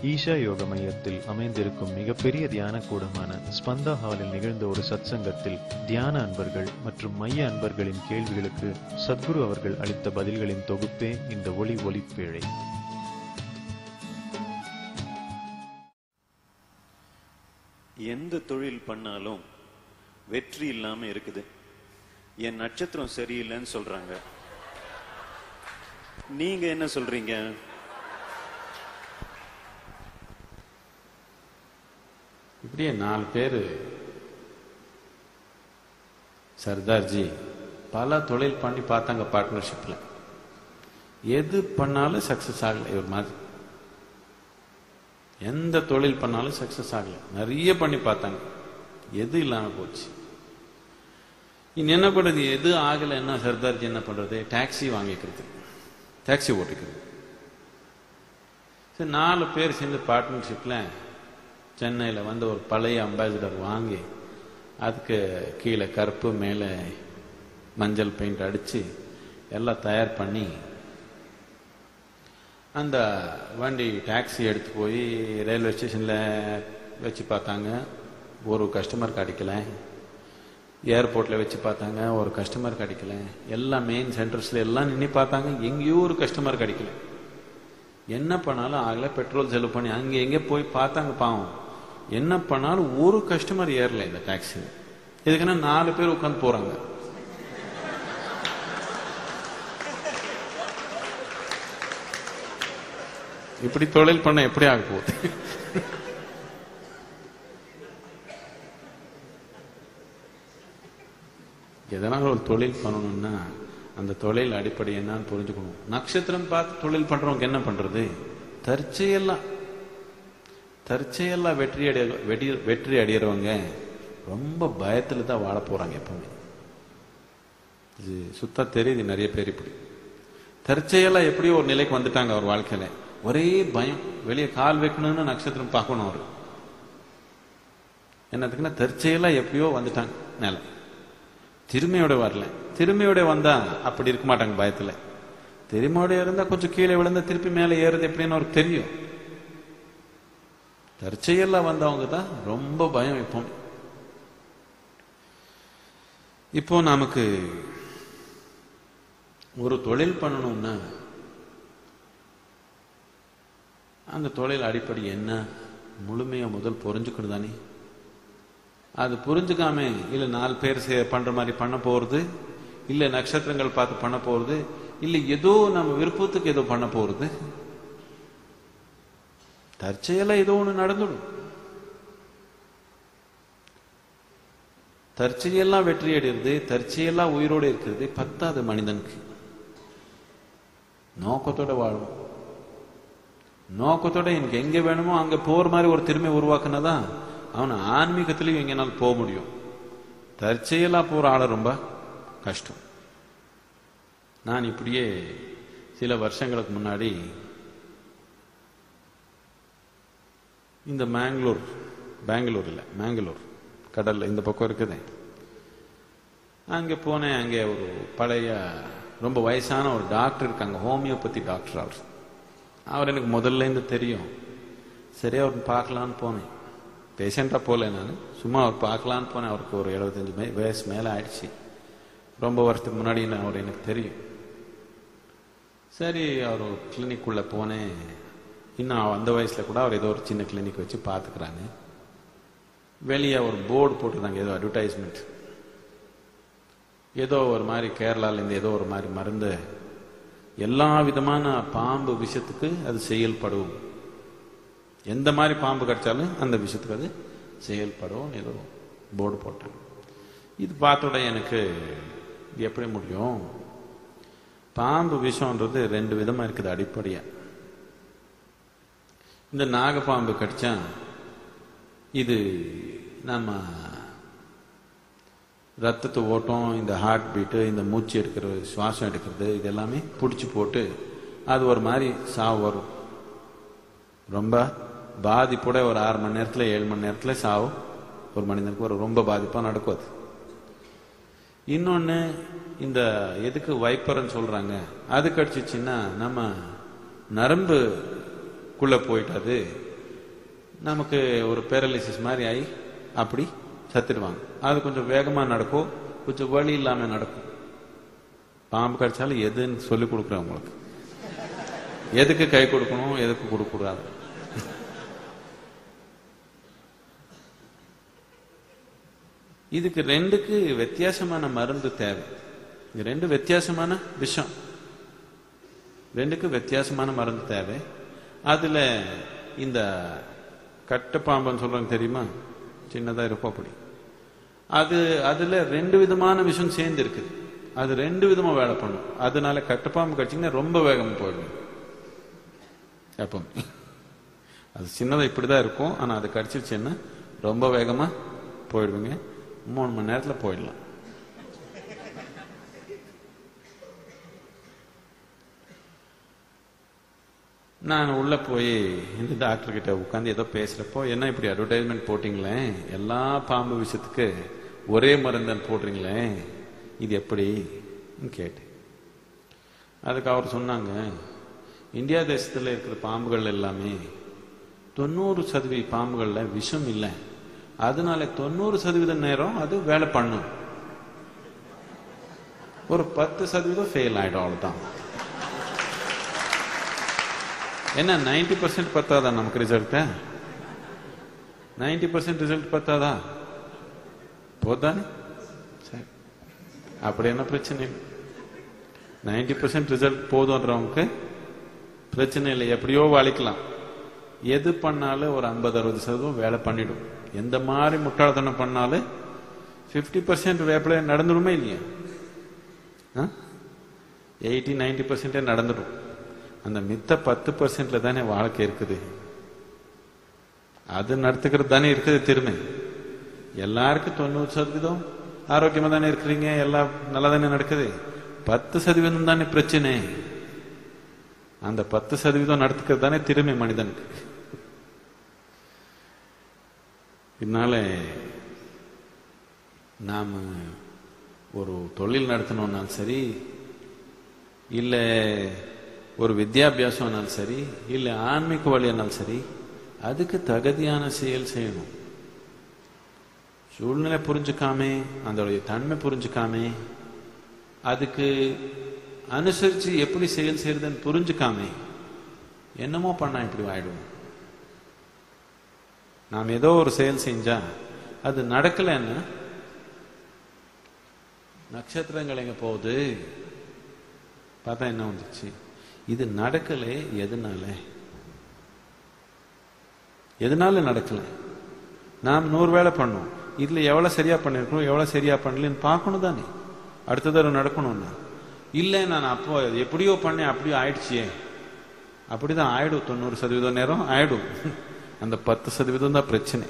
ஈஷா யோக மையத்தில் அமைந்திருக்கும் மிகப்பெரிய தியான கூடமான ஸ்பந்தா ஹாலில் நிகழ்ந்த ஒரு சத்சங்கத்தில் தியான அன்பர்கள் மற்றும் மைய அன்பர்களின் கேள்விகளுக்கு சத்குரு அவர்கள் அளித்த பதில்களின் தொகுப்பே இந்த ஒளிப்பேழை. எந்த தொழில் பண்ணாலும் வெற்றி இல்லாம இருக்குது. என் நட்சத்திரம் சரியில்லைன்னு சொல்றாங்க. நீங்க என்ன சொல்றீங்க? இப்படியே 4 பேர் சர்தார்ஜி பல தொழில் பண்ணி பார்த்தாங்க. பார்ட்னர்ஷிப்ல எது பண்ணாலும் சக்சஸ் ஆகல. இவர் மாதிரி எந்த தொழில் பண்ணாலும் சக்சஸ் ஆகல. நிறைய பண்ணி பார்த்தாங்க, எது இல்லாம போச்சு. இனி என்ன பண்றது? எது ஆகல, என்ன சர்தார்ஜி என்ன பண்றது? டாக்ஸி வாங்கிக்கிறது, டாக்ஸி ஓட்டிக்கிறது. சரி, 4 பேர் சேர்ந்து பார்ட்னர்ஷிப்ல சென்னையில் வந்து ஒரு பழைய அம்பாசிடர் வாங்கி அதுக்கு கீழே கருப்பு மேலே மஞ்சள் பெயிண்ட் அடித்து எல்லாம் தயார் பண்ணி அந்த வண்டி டாக்ஸி எடுத்து போய் ரயில்வே ஸ்டேஷனில் வச்சு பார்த்தாங்க. ஒரு கஸ்டமர் கிடைக்கல. ஏர்போர்ட்டில் வச்சு பார்த்தாங்க, ஒரு கஸ்டமர் கிடைக்கல. எல்லா மெயின் சென்டர்ஸில் எல்லாம் நின்று பார்த்தாங்க, எங்கேயோ ஒரு கஸ்டமர் கிடைக்கல. என்ன பண்ணாலும் ஆகல. பெட்ரோல் செலவு பண்ணி அங்கே எங்கே போய் பார்த்தாங்க. பாவம், என்ன பண்ணாலும் ஒரு கஸ்டமர் ஏறல இந்த டாக்ஸி. இதுக்குன்னா 4 பேர் உட்காந்து போறாங்க. இப்படி தொழில் பண்ண எப்படி ஆக போகுது? எதனால ஒரு தொழில் பண்ணணும்னா அந்த தொழில் அடிப்படை என்னன்னு புரிஞ்சுக்கணும். நட்சத்திரம் பார்த்து தொழில் பண்றவங்க என்ன பண்றது? தற்செயலா வெற்றி அடைகிறவங்க ரொம்ப பயத்துல தான் வாழ போறாங்க. எப்பவுமே இது சுத்தா தெரியுது. நிறைய பேர் இப்படி தற்செயலா எப்படியோ ஒரு நிலைக்கு வந்துட்டாங்க. அவர் வாழ்க்கையில ஒரே பயம். வெளியே கால் வைக்கணும்னு நட்சத்திரம் பார்க்கணும். அவரு என்னதுக்குன்னா தற்செயலா எப்படியோ வந்துட்டாங்க மேல. திருமையோட வரல. திருமையோட வந்தா அப்படி இருக்க மாட்டாங்க பயத்துல. திருமையோட இருந்தா கொஞ்சம் கீழே விழுந்தா திருப்பி மேலே ஏறுது எப்படின்னு அவருக்கு தெரியும். தற்செயலா வந்தவங்க தான் ரொம்ப பயம். இப்போ நமக்கு ஒரு தொழில் பண்ணணும்னா அந்த தொழில் அடிப்படை என்ன முழுமையா முதல் புரிஞ்சுக்கணும் தானே. அது புரிஞ்சுக்காம இல்ல 4 பேர் பண்ற மாதிரி பண்ண போறது, இல்ல நட்சத்திரங்கள் பார்த்து பண்ண போறது, இல்ல ஏதோ நம்ம விருப்பத்துக்கு ஏதோ பண்ண போறது. தற்செயலா ஏதோ ஒண்ணு நடந்துடும். தற்செயலா வெற்றி அடைகிறது, தற்செயலா உயிரோடு இருக்கிறது பத்தாது மனிதனுக்கு. நோக்கத்தோட வாழும். நோக்கத்தோட எனக்கு எங்க வேணுமோ அங்க போற மாதிரி ஒரு திறமை உருவாக்குனதான் அவன் ஆன்மீகத்திலையும் எங்கனாலும் போக முடியும். தற்செயலா போற ஆள ரொம்ப கஷ்டம். நான் இப்படியே சில வருஷங்களுக்கு முன்னாடி இந்த மேங்களூர் கடல்ல இந்த பக்கம் இருக்குது. அங்கே போனேன். அங்கே ஒரு பழைய ரொம்ப வயசான ஒரு டாக்டர் இருக்காங்க, ஹோமியோபதி டாக்டர். அவர் எனக்கு முதல்ல இருந்து தெரியும். சரி, அவர் பார்க்கலான்னு போனேன். பேஷண்டா போல, நான் சும்மா அவர் பார்க்கலான்னு போனேன். அவருக்கு ஒரு 75 வயசு மேலே ஆயிடுச்சு. ரொம்ப வருஷத்துக்கு முன்னாடி அவர் எனக்கு தெரியும். சரி, அவர் கிளினிக் உள்ள போனேன். இன்னும் அந்த வயசுல கூட அவர் ஏதோ ஒரு சின்ன கிளினிக் வச்சு பார்த்துக்கிறாங்க. வெளியே ஒரு போர்டு போட்டிருந்தாங்க, ஏதோ அட்வர்டைஸ்மெண்ட். ஏதோ ஒரு மாதிரி கேரளாலேருந்து ஏதோ ஒரு மாதிரி மருந்து, எல்லா விதமான பாம்பு விஷத்துக்கு அது செயல்படும். எந்த மாதிரி பாம்பு கடிச்சாலும் அந்த விஷயத்துக்கு அது செயல்படும் ஏதோ போர்டு போட்டாங்க. இது பார்த்தோட எனக்கு இது எப்படி முடியும்? பாம்பு விஷம்ன்றது 2 விதமா இருக்குது அடிப்படையா. இந்த நாகப்பாம்பு கடிச்சா இது நம்ம ரத்தத்தை ஓட்டம், இந்த ஹார்ட் பீட்டு, இந்த மூச்சு எடுக்கிறது, சுவாசம் எடுக்கிறது, இது எல்லாமே பிடிச்சி போட்டு அது ஒரு மாதிரி சாவு வரும். ரொம்ப பாதிப்போட ஒரு 6 மணி நேரத்தில் 7 மணி நேரத்தில் சாவு ஒரு மனிதனுக்கு ஒரு ரொம்ப பாதிப்பாக நடக்கும். அது இன்னொன்று, இந்த எதுக்கு வைப்பர்ன்னு சொல்றாங்க, அது கடிச்சிச்சுன்னா நம்ம நரம்புக்குள்ள போயிட்டாது நமக்கு ஒரு பேரலிசிஸ் மாதிரி ஆகி அப்படி சத்திடுவாங்க. அது கொஞ்சம் வேகமா நடக்கும், கொஞ்சம் வலி இல்லாம நடக்கும். பாம்பு கடிச்சாலும் எதுன்னு சொல்லி கொடுக்குறேன் உங்களுக்கு, எதுக்கு கை கொடுக்கணும் எதுக்கு கொடுக்க கூடாது. இதுக்கு ரெண்டுக்கு வித்தியாசமான மருந்து தேவை. இது ரெண்டு வித்தியாசமான விஷம், ரெண்டுக்கு வித்தியாசமான மருந்து தேவை. அதுல இந்த கட்டை பாம்புன்னு சொல்றாங்க தெரியுமா, சின்னதா இருக்கும் அப்படி, அதுல ரெண்டு விதமான விஷம் சேர்ந்து இருக்குது. அது ரெண்டு விதமா வேலை பண்ணும். அதனால கட்டுப்பாம்பு கடிச்சிங்கன்னா ரொம்ப வேகமா போயிடும். எப்போ அது சின்னதா இப்படிதான் இருக்கும், ஆனா அது கடிச்சிருச்சுன்னா ரொம்ப வேகமா போயிடுவீங்க. 3 மணி நேரத்துல போயிடலாம். நான் உள்ள போய் இந்த டாக்டர் கிட்ட உட்காந்து ஏதோ பேசுறப்போ, என்ன இப்படி அட்வர்டைஸ்மெண்ட் போட்டீங்களே, எல்லா பாம்பு விஷயத்துக்கு ஒரே மருந்தன் போடுறீங்களே, இது எப்படி கேட்டேன். அதுக்கு அவர் சொன்னாங்க, இந்தியா தேசத்துல இருக்கிற பாம்புகள் எல்லாமே 90% பாம்புகள்ல விஷம் இல்லை, அதனால 90% நேரம் அது வேலை பண்ணும், ஒரு 10% ஃபெயில் ஆயிடும், அவ்வளவுதான். என்ன 90% பத்தாதா நமக்கு ரிசல்ட்? 90% ரிசல்ட் பத்தாதா? போதானே? சரி, அப்படி என்ன பிரச்சனை இல்லை. 90% ரிசல்ட் போதும்ன்றவங்களுக்கு பிரச்சனை இல்லை, எப்படியோ வாழிக்கலாம். எது பண்ணாலும் ஒரு 50-60% வேலை பண்ணிடும். எந்த மாதிரி முட்டாள்தனம் பண்ணாலும் 50% வேப்பில நடந்துடுமே இல்லையா? 80-90% நடந்துடும். அந்த மித்த 10% தானே வாழ்க்கை இருக்குது. அது நடத்துக்கிறது தானே இருக்குது திறமை. எல்லாருக்கும் 90% ஆரோக்கியமா தானே இருக்கிறீங்க, எல்லாம் நல்லா தானே நடக்குது. 10% தானே பிரச்சனை. அந்த 10% நடத்துக்கிறது தானே திறமை மனிதனுக்கு. இதனால நாம ஒரு தொழில் நடத்தணும்னாலும் சரி, இல்ல ஒரு வித்யாபியாசம்னாலும் சரி, இல்ல ஆன்மீக வழியானாலும் சரி, அதுக்கு தகுதியான செயல் செய்யணும். சூழ்நிலை புரிஞ்சுக்காமே, அதோடைய தன்மை புரிஞ்சுக்காமே, அதுக்கு அனுசரிச்சு எப்படி செயல் செய்யறதுன்னு புரிஞ்சுக்காமே என்னமோ பண்ணா இப்படி ஆயிடும். நாம் ஏதோ ஒரு செயல் செஞ்சா அது நடக்கலன்னா, நட்சத்திரங்கள் எங்க போகுது பார்த்தா என்ன வந்துச்சு, இது நடக்கல, எதனால நடக்கல? நாம் 100 வேலை பண்ணோம், இதுல எவ்வளவு சரியா பண்ணிருக்கோம் எவ்வளவு சரியா பண்ணலன்னு பார்க்கணும் தானே, அடுத்த தடவை நடக்கணும்னா. இல்ல நான் அப்போ எப்படியோ பண்ணேன் அப்படியோ ஆயிடுச்சியே, அப்படிதான் ஆயிடும். 90% நேரம் ஆயிடும். அந்த 10% தான் பிரச்சனை.